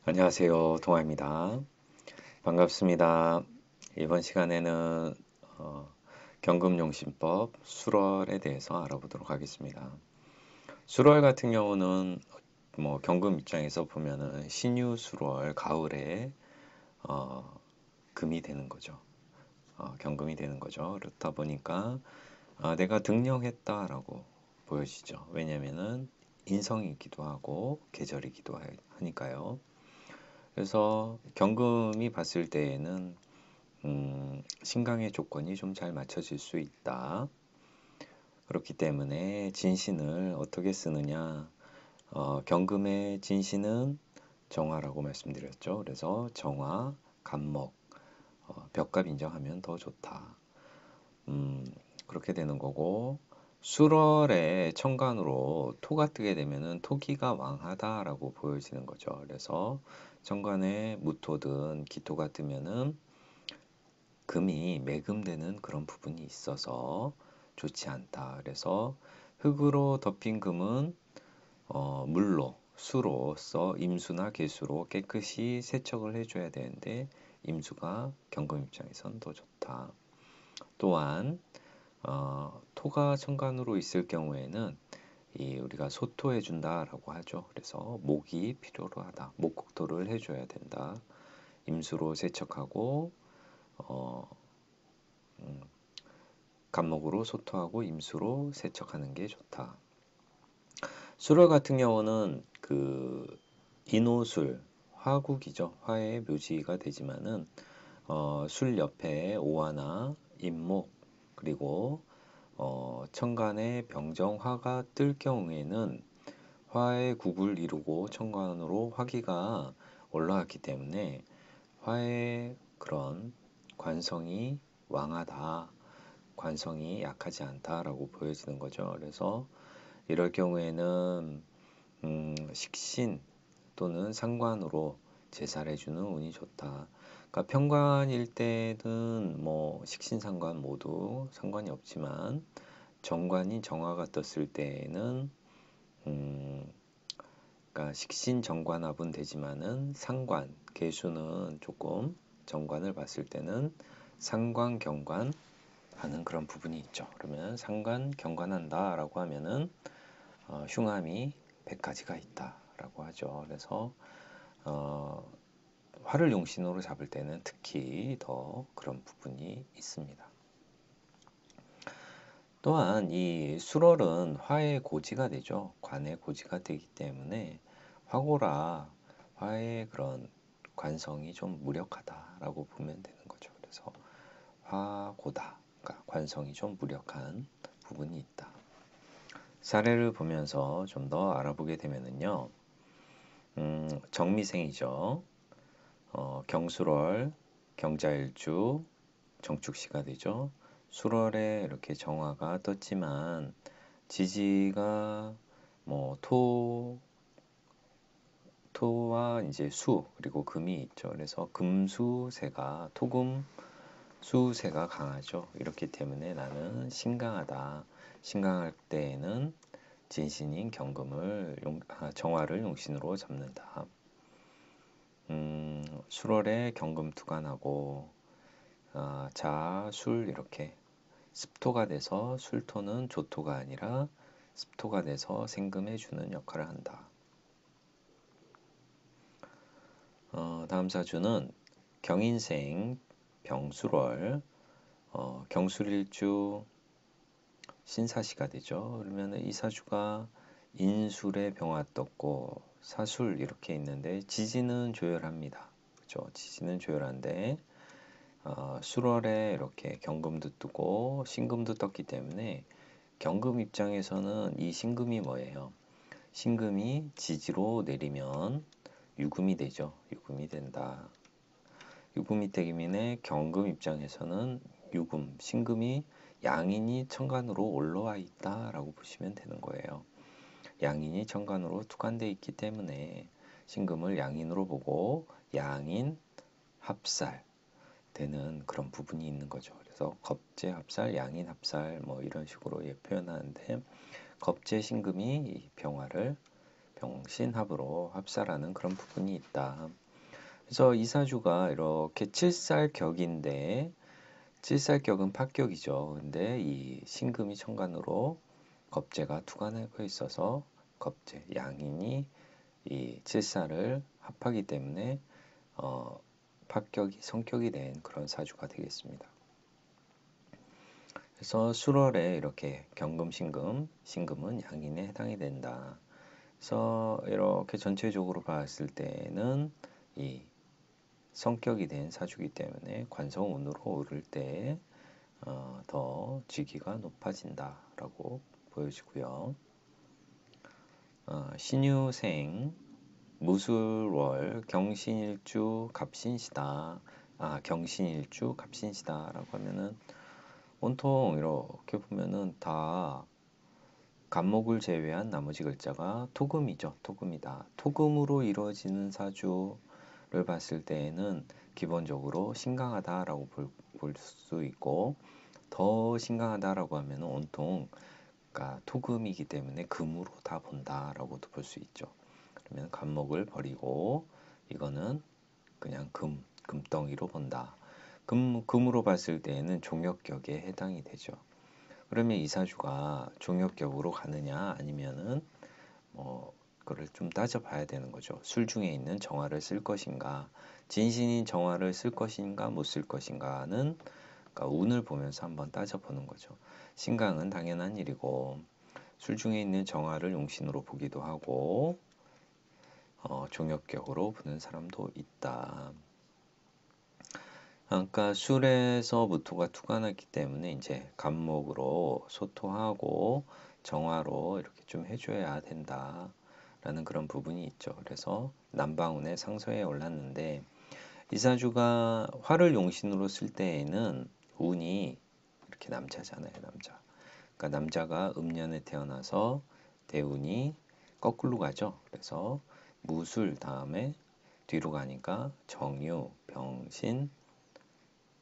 안녕하세요. 동아입니다. 반갑습니다. 이번 시간에는 어, 경금용신법 수월에 대해서 알아보도록 하겠습니다. 수월 같은 경우는 뭐 경금 입장에서 보면은 신유 수월 가을에 어, 금이 되는 거죠. 경금이 되는 거죠. 그렇다 보니까 내가 등령했다라고 보여지죠. 왜냐면은 인성이기도 하고 계절이기도 하니까요. 그래서 경금이 봤을 때에는 신강의 조건이 좀 잘 맞춰질 수 있다. 그렇기 때문에 진신을 어떻게 쓰느냐? 경금의 진신은 정화라고 말씀드렸죠. 그래서 정화, 간목, 벽갑 인정하면 더 좋다. 음, 그렇게 되는 거고, 수월의 천간으로 토가 뜨게 되면은 토기가 왕하다라고 보여지는 거죠. 그래서 천간에 무토든 기토가 뜨면은 금이 매금되는 그런 부분이 있어서 좋지 않다. 그래서 흙으로 덮인 금은 물로 수로써 임수나 개수로 깨끗이 세척을 해줘야 되는데 임수가 경금 입장에선 더 좋다. 또한 토가 천간으로 있을 경우에는 우리가 소토해 준다라고 하죠. 그래서 목이 필요로 하다. 목국토를 해줘야 된다. 임수로 세척하고 어, 음, 간목으로 소토하고 임수로 세척하는 게 좋다. 수월 같은 경우는 그 인호술 화국이죠. 화의 묘지가 되지만은 술 옆에 오화나 임목 그리고 천간에 병정화가 뜰 경우에는 화의 국을 이루고 천간으로 화기가 올라왔기 때문에 화의 그런 관성이 왕하다, 관성이 약하지 않다라고 보여지는 거죠. 그래서 이럴 경우에는 식신 또는 상관으로 제사를 해주는 운이 좋다. 그러니까 평관일 때는 뭐 식신상관 모두 상관이 없지만 정관이 정화가 떴을 때에는 음, 그러니까 식신 정관합은 되지만은 상관 개수는 조금 정관을 봤을 때는 상관 경관 하는 그런 부분이 있죠. 그러면 상관 경관한다라고 하면은 흉함이 100가지가 있다라고 하죠. 그래서 어, 화를 용신으로 잡을 때는 특히 더 그런 부분이 있습니다. 또한 이 수월은 화의 고지가 되죠. 관의 고지가 되기 때문에 화고라 화의 그런 관성이 좀 무력하다라고 보면 되는 거죠. 그래서 화고다, 그러니까 관성이 좀 무력한 부분이 있다. 사례를 보면서 좀 더 알아보게 되면은요, 정미생이죠. 경술월, 경자일주, 정축시가 되죠. 술월에 이렇게 정화가 떴지만 지지가 뭐 토와 이제 수 그리고 금이 있죠. 그래서 금수세가 토금 수세가 강하죠. 이렇기 때문에 나는 신강하다. 신강할 때에는 진신인 경금을 정화를 용신으로 잡는다. 술월에 경금 투간하고 자, 술 이렇게 습토가 돼서 술토는 조토가 아니라 습토가 돼서 생금해주는 역할을 한다. 다음 사주는 경인생 병술월 경술일주 신사시가 되죠. 그러면 이 사주가 인술에 병화 떴고 사술 이렇게 있는데 지지는 조열합니다. 그죠? 지지는 조열한데 술월에 이렇게 경금도 뜨고 신금도 떴기 때문에 경금 입장에서는 이 신금이 뭐예요? 신금이 지지로 내리면 유금이 되죠. 유금이 된다. 유금이 되기면에 경금 입장에서는 유금, 신금이 양인이 천간으로 올라와 있다라고 보시면 되는 거예요. 양인이 천간으로 투관되어 있기 때문에 신금을 양인으로 보고 양인 합살 되는 그런 부분이 있는 거죠. 그래서 겁재 합살, 양인 합살 뭐 이런 식으로 표현하는데 겁재 신금이 병화를 병신합으로 합사라는 그런 부분이 있다. 그래서 이 사주가 이렇게 칠살격인데 칠살격은 파격이죠. 근데 이 신금이 천간으로 겁재가 투관하고 있어서 겁재 양인이 이 칠살을 합하기 때문에 파격이 성격이 된 그런 사주가 되겠습니다. 그래서 술월에 이렇게 경금, 신금, 신금은 양인에 해당이 된다. 그래서 이렇게 전체적으로 봤을 때는 이 성격이 된 사주기 때문에 관성운으로 오를 때 더 직위가 높아진다라고 보여지고요. 신유생, 무술월, 경신일주, 갑신시다. 경신일주, 갑신시다라고 하면은 온통 이렇게 보면은 다 간목을 제외한 나머지 글자가 토금이죠. 토금이다. 토금으로 이루어지는 사주를 봤을 때에는 기본적으로 신강하다라고 볼 수 있고 더 신강하다라고 하면 온통 그러니까 토금이기 때문에 금으로 다 본다라고도 볼 수 있죠. 그러면 간목을 버리고 이거는 그냥 금덩이로 본다. 금으로 봤을 때에는 종역격에 해당이 되죠. 그러면 이 사주가 종역격으로 가느냐 아니면은 그걸 좀 따져봐야 되는 거죠. 술 중에 있는 정화를 쓸 것인가, 진신인 정화를 쓸 것인가 못 쓸 것인가는 그러니까 운을 보면서 한번 따져보는 거죠. 신강은 당연한 일이고 술 중에 있는 정화를 용신으로 보기도 하고 종역격으로 보는 사람도 있다. 그러니까 술에서 무토가 투관하기 때문에 이제 간목으로 소토하고 정화로 이렇게 좀 해줘야 된다라는 그런 부분이 있죠. 그래서 남방운의 상서에 올랐는데 이사주가 화를 용신으로 쓸 때에는 운이 이렇게 남자잖아요, 남자. 그러니까 남자가 음년에 태어나서 대운이 거꾸로 가죠. 그래서 무술 다음에 뒤로 가니까 정유, 병신,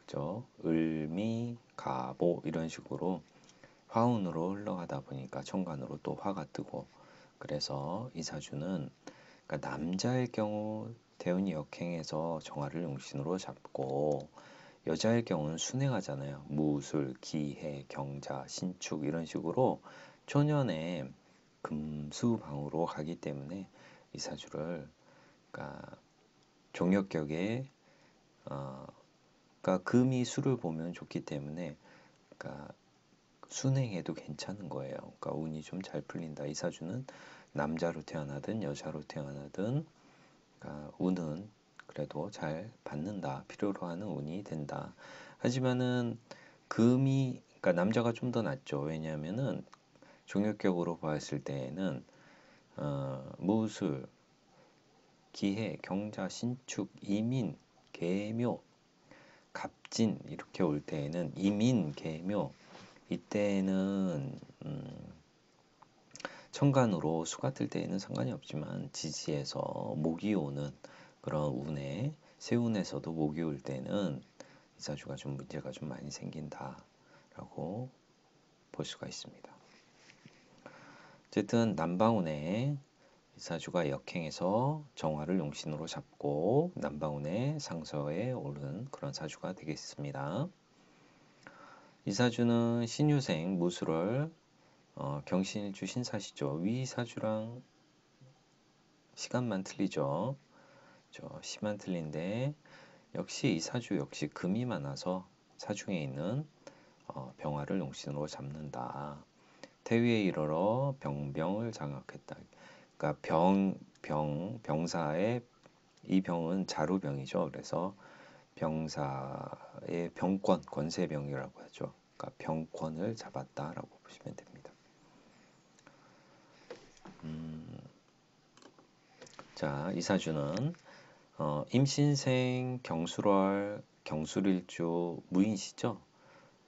그죠? 을미, 가보 이런 식으로 화운으로 흘러가다 보니까 천간으로 또 화가 뜨고 그래서 이 사주는 그러니까 남자의 경우 대운이 역행해서 정화를 용신으로 잡고 여자의 경우는 순행하잖아요. 무술, 기해, 경자, 신축 이런 식으로 초년에 금수방으로 가기 때문에 이 사주를 그러니까 종역격에 그러니까 금이 수를 보면 좋기 때문에 그러니까 순행해도 괜찮은 거예요. 그러니까 운이 좀 잘 풀린다. 이 사주는 남자로 태어나든 여자로 태어나든 그러니까 운은 그래도 잘 받는다. 필요로 하는 운이 된다. 하지만은 금이 그러니까 남자가 좀 더 낫죠. 왜냐하면은 종역격으로 봤을 때에는 무술, 기해, 경자, 신축, 이민, 계묘, 갑진 이렇게 올 때에는 이민, 계묘 이때는 천간으로 수가 뜰 때에는 상관이 없지만 지지에서 목이 오는 그런 운에 세운에서도 목이 올 때는 이 사주가 좀 문제가 좀 많이 생긴다라고 볼 수가 있습니다. 어쨌든 남방운에 이 사주가 역행해서 정화를 용신으로 잡고 남방운의 상서에 오른 그런 사주가 되겠습니다. 이 사주는 신유생 무술월 경신일주 신사시죠. 위 사주랑 시간만 틀리죠. 시만 틀린데 역시 이 사주 역시 금이 많아서 사중에 있는 병화를 용신으로 잡는다. 태위에 이르러 병을 장악했다. 그러니까 병사의 이 병은 자루병이죠. 그래서 병사의 병권, 권세병이라고 하죠. 그러니까 병권을 잡았다라고 보시면 됩니다. 자, 이 사주는 임신생, 경술월, 경술일주, 무인시죠.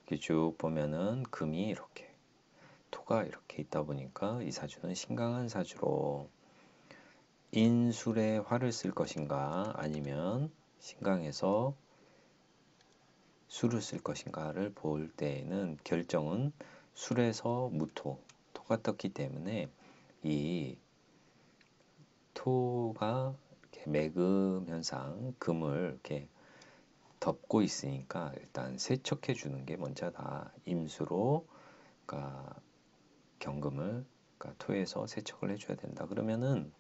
이렇게 쭉 보면은 금이 이렇게 토가 이렇게 있다 보니까 이 사주는 신강한 사주로 인술에 화를 쓸 것인가 아니면 신강에서 수를 쓸 것인가를 볼 때에는 결정은 술에서 무토, 토가 떴기 때문에 이 토가 이렇게 매금 현상, 금을 이렇게 덮고 있으니까 일단 세척해 주는 게 먼저다. 임수로, 그러니까 경금을, 그러니까 토에서 세척을 해줘야 된다. 그러면은,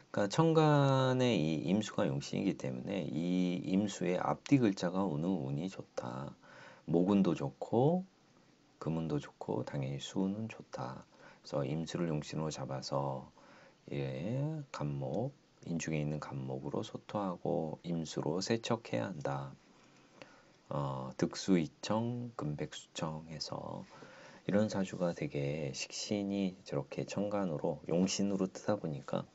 그러니까 천간에 이 임수가 용신이기 때문에 이 임수의 앞뒤 글자가 오는 운이 좋다. 목운도 좋고 금운도 좋고 당연히 수운은 좋다. 그래서 임수를 용신으로 잡아서 예, 간목, 인중에 있는 간목으로 소토하고 임수로 세척해야 한다. 득수이청, 금백수청 해서 이런 사주가 되게 식신이 저렇게 천간으로 용신으로 뜨다 보니까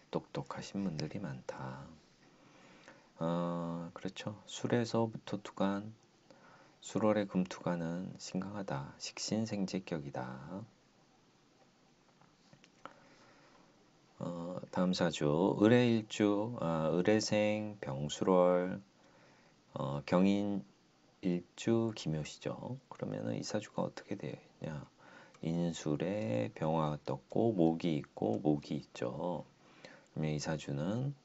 똑똑하신 분들이 많다. 그렇죠. 술에서부터 투간, 술월의 금투간은 신강하다. 식신생재격이다. 다음 사주 을해일주, 을해생, 병술월, 경인일주, 기묘시죠. 그러면은 이 사주가 어떻게 되냐? 인술에 병화가 떴고 목이 있고 목이 있죠. 그러면 이 사주는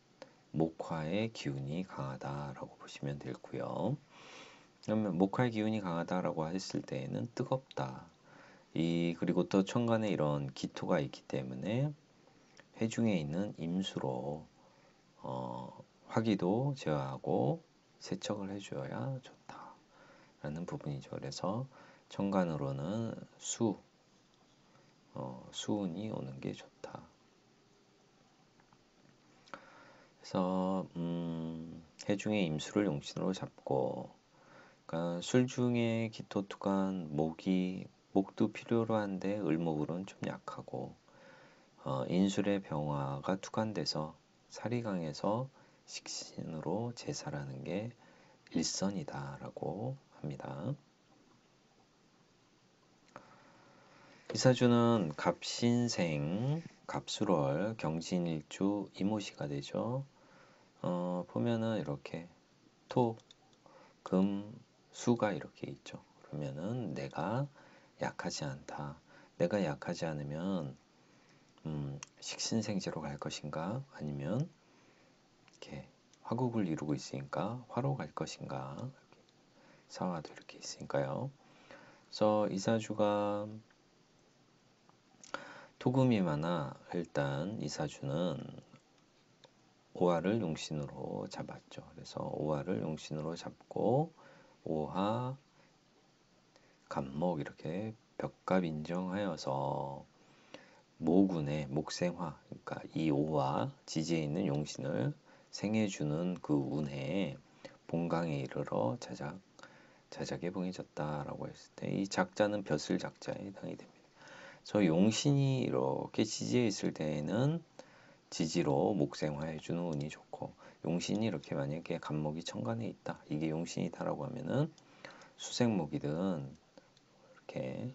목화의 기운이 강하다라고 보시면 되고요. 그러면 목화의 기운이 강하다라고 했을 때에는 뜨겁다. 그리고 또 천간에 이런 기토가 있기 때문에 해중에 있는 임수로 화기도 제어하고 세척을 해줘야 좋다라는 부분이죠. 그래서 천간으로는 수운이 오는 게 좋다. 그래서 해중의 임수를 용신으로 잡고, 그러니까 술중에 기토투간 목도 필요로 한데 을목으로는 좀 약하고, 인술의 병화가 투간돼서 살이 강해서 식신으로 제사라는 게 일선이다라고 합니다. 이 사주는 갑신생, 갑술월, 경신일주, 이모시가 되죠. 보면은 이렇게 토, 금, 수가 이렇게 있죠. 그러면은 내가 약하지 않다. 내가 약하지 않으면 식신생재로 갈 것인가? 아니면 이렇게 화국을 이루고 있으니까 화로 갈 것인가? 사화도 이렇게 있으니까요. 그래서 이 사주가 토금이 많아 일단 이 사주는 오화를 용신으로 잡았죠. 그래서 오화를 용신으로 잡고 오화, 간목 이렇게 벽갑 인정하여서 모군의 목생화, 그러니까 이 오화 지지에 있는 용신을 생해주는 그 운에 본강에 이르러 자작에 봉해졌다라고 했을 때 이 작자는 벼슬 작자에 해당이 됩니다. 그래서 용신이 이렇게 지지에 있을 때에는 지지로 목생화해 주는 운이 좋고, 용신이 이렇게 만약에 간목이 천간에 있다, 이게 용신이다라고 하면은 수생목이든 이렇게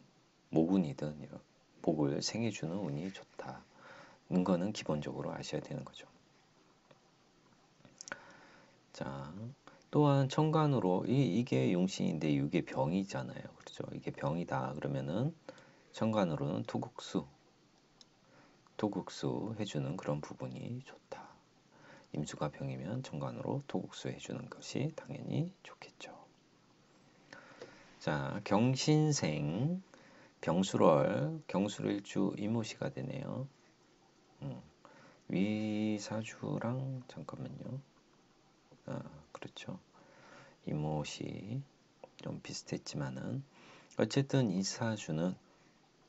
모군이든 이런 목을 생해 주는 운이 좋다는 거는 기본적으로 아셔야 되는 거죠. 자, 또한 천간으로 이게 용신인데 이게 병이잖아요. 그렇죠? 이게 병이다 그러면은 천간으로는 토국수 해주는 그런 부분이 좋다. 임수가 병이면 천간으로 토국수 해주는 것이 당연히 좋겠죠. 자, 경신생, 병술월, 경술일주, 이모시가 되네요. 위사주랑 잠깐만요. 그렇죠. 이모시 좀 비슷했지만은 어쨌든 이 사주는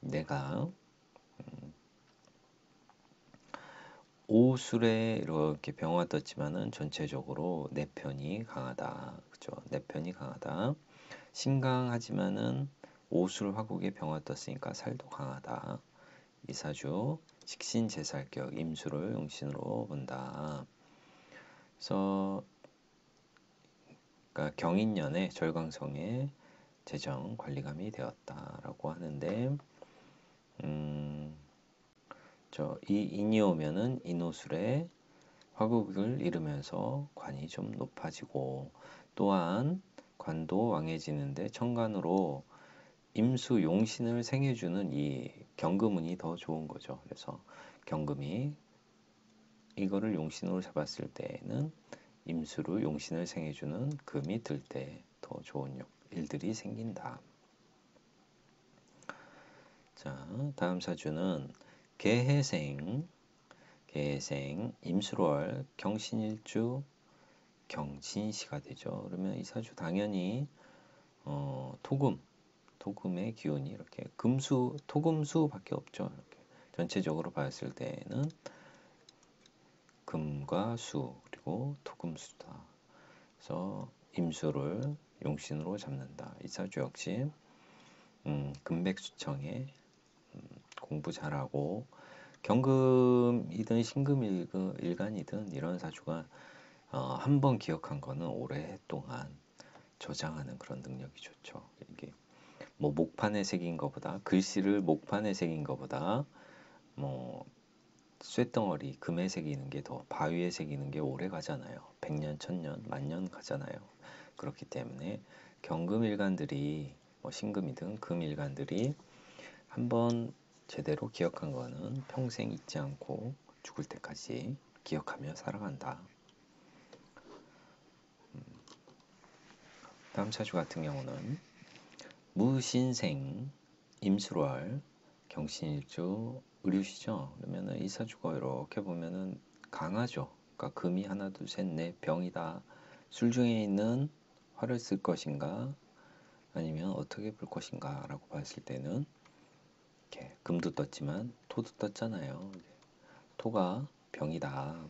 내가 오술에 이렇게 병화 떴지만은 전체적으로 내 편이 강하다. 그죠? 내 편이 강하다. 신강하지만은 오술 화국에 병화 떴으니까 살도 강하다. 이 사주 식신제살격 임수를 용신으로 본다. 그래서 그러니까 경인년에 절광성에 재정 관리감이 되었다라고 하는데 이 인이 오면은 인호술에 화국을 잃으면서 관이 좀 높아지고, 또한 관도 왕해지는데 천간으로 임수 용신을 생해주는 이 경금운이 더 좋은 거죠. 그래서 경금이 이거를 용신으로 잡았을 때에는 임수로 용신을 생해주는 금이 들 때 더 좋은 일들이 생긴다. 자, 다음 사주는 개해생, 임술월, 경신일주, 경진시가 되죠. 그러면 이 사주 당연히 토금의 기운이 이렇게 토금수밖에 없죠. 이렇게 전체적으로 봤을 때는 금과 수 그리고 토금수다. 그래서 임수를 용신으로 잡는다. 이 사주 역시 금백수청에 공부 잘하고 경금이든 신금일간이든 이런 사주가 한번 기억한 거는 오랫동안 저장하는 그런 능력이 좋죠. 이게 뭐 목판에 새긴 것보다 글씨를 목판에 새긴 것보다 뭐 쇳덩어리 금에 새기는 게 더 바위에 새기는 게 오래 가잖아요. 100년, 1000년, 만년 가잖아요. 그렇기 때문에 경금일간들이 뭐 신금이든 금일간들이 한번 제대로 기억한 거는 평생 잊지 않고 죽을 때까지 기억하며 살아간다. 다음 사주 같은 경우는 무신생, 임술월, 경신일주, 의류시죠. 그러면은 이 사주가 이렇게 보면은 강하죠. 그러니까 금이 하나, 둘, 셋, 넷 병이다. 술 중에 있는 화를 쓸 것인가, 아니면 어떻게 불 것인가라고 봤을 때는 이렇게 금도 떴지만 토도 떴잖아요. 토가 병이다.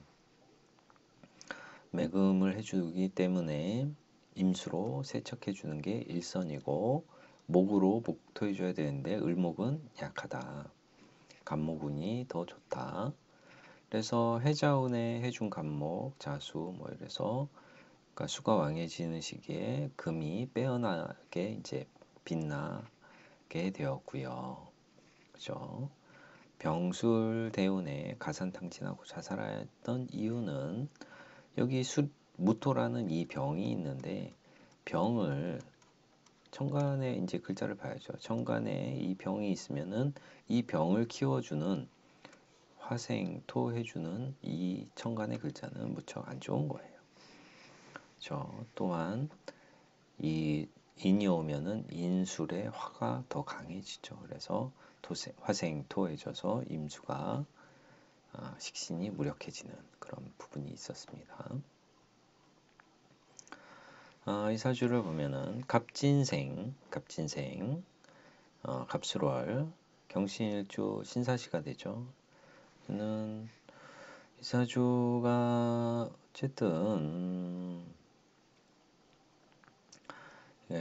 매금을 해주기 때문에 임수로 세척해 주는 게 일선이고 목으로 목토해 줘야 되는데 을목은 약하다. 간목운이 더 좋다. 그래서 해자운에 해준 간목, 자수 뭐 이래서 그러니까 수가 왕해지는 시기에 금이 빼어나게 이제 빛나게 되었고요. 그죠? 병술대운에 가산탕진하고 자살했던 이유는 여기 무토라는 이 병이 있는데 병을 천간에 이제 글자를 봐야죠. 천간에 이 병이 있으면은 이 병을 키워주는 화생토 해주는 이 천간의 글자는 무척 안 좋은 거예요. 또한 이 인이 오면은 인술의 화가 더 강해지죠. 그래서 화생토해져서 임수가 식신이 무력해지는 그런 부분이 있었습니다. 이 사주를 보면은 갑진생, 갑술월, 경신일주 신사시가 되죠. 저는 이 사주가 어쨌든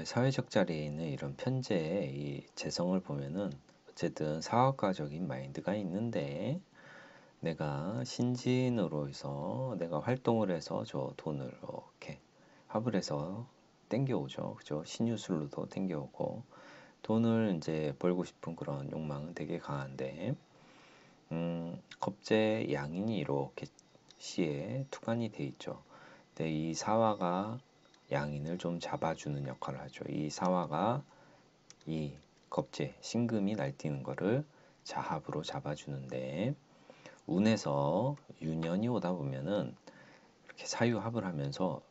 사회적 자리에 있는 이런 편재의 이 재성을 보면은 어쨌든 사업가적인 마인드가 있는데 내가 신진으로 해서 내가 활동을 해서 저 돈을 이렇게 합을 해서 땡겨오죠. 그죠? 신유술로도 땡겨오고 돈을 이제 벌고 싶은 그런 욕망은 되게 강한데 겁재 양인이 이렇게 시에 투관이 돼 있죠. 근데 이 사화가 양인을 좀 잡아주는 역할을 하죠. 이 사화가 이 겁재 신금이 날뛰는 거를 자합으로 잡아주는데 운에서 유년이 오다 보면은 이렇게 사유합을 하면서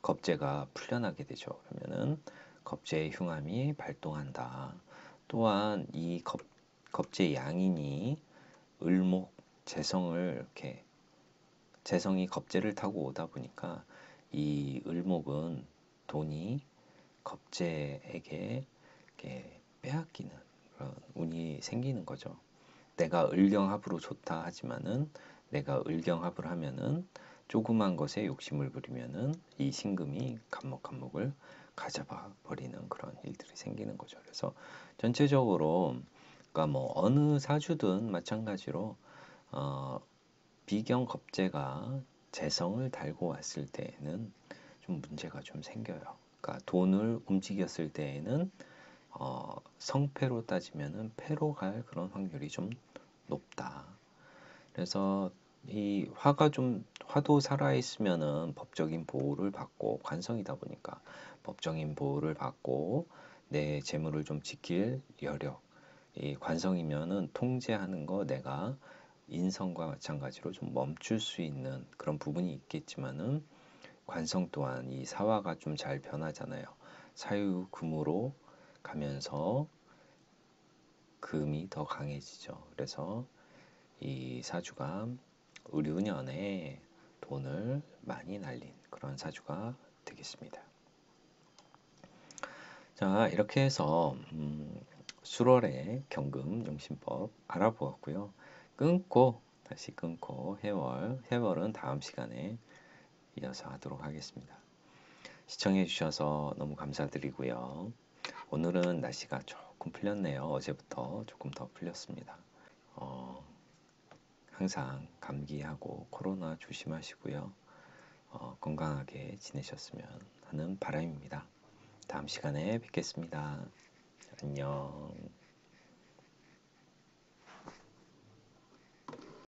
겁재가 풀려나게 되죠. 그러면은 겁재의 흉함이 발동한다. 또한 이 겁재 양인이 을목 재성을 이렇게 재성이 겁재를 타고 오다 보니까 이 을목은 돈이 겁재에게 이렇게 빼앗기는 그런 운이 생기는 거죠. 내가 을경합으로 좋다 하지만은 내가 을경합을 하면은 조그만 것에 욕심을 부리면은 이 신금이 간목을 가져가 버리는 그런 일들이 생기는 거죠. 그래서 전체적으로 그러니까 뭐 어느 사주든 마찬가지로 비경 겁재가 재성을 달고 왔을 때에는 좀 문제가 좀 생겨요. 그러니까 돈을 움직였을 때에는 성패로 따지면은 패로 갈 그런 확률이 좀 높다. 그래서 이 화도 살아 있으면은 법적인 보호를 받고 관성이다 보니까 법적인 보호를 받고 내 재물을 좀 지킬 여력. 이 관성이면은 통제하는 거 내가 인성과 마찬가지로 좀 멈출 수 있는 그런 부분이 있겠지만은 관성 또한 이 사화가 좀 잘 변하잖아요. 사유금으로 가면서 금이 더 강해지죠. 그래서 이 사주가 을유년에 돈을 많이 날린 그런 사주가 되겠습니다. 자, 이렇게 해서 수월의 경금 용신법 알아보았고요. 다시 끊고 해월은 다음 시간에 이어서 하도록 하겠습니다. 시청해 주셔서 너무 감사드리고요. 오늘은 날씨가 조금 풀렸네요. 어제부터 조금 더 풀렸습니다. 항상 감기하고 코로나 조심하시고요. 건강하게 지내셨으면 하는 바람입니다. 다음 시간에 뵙겠습니다. 안녕.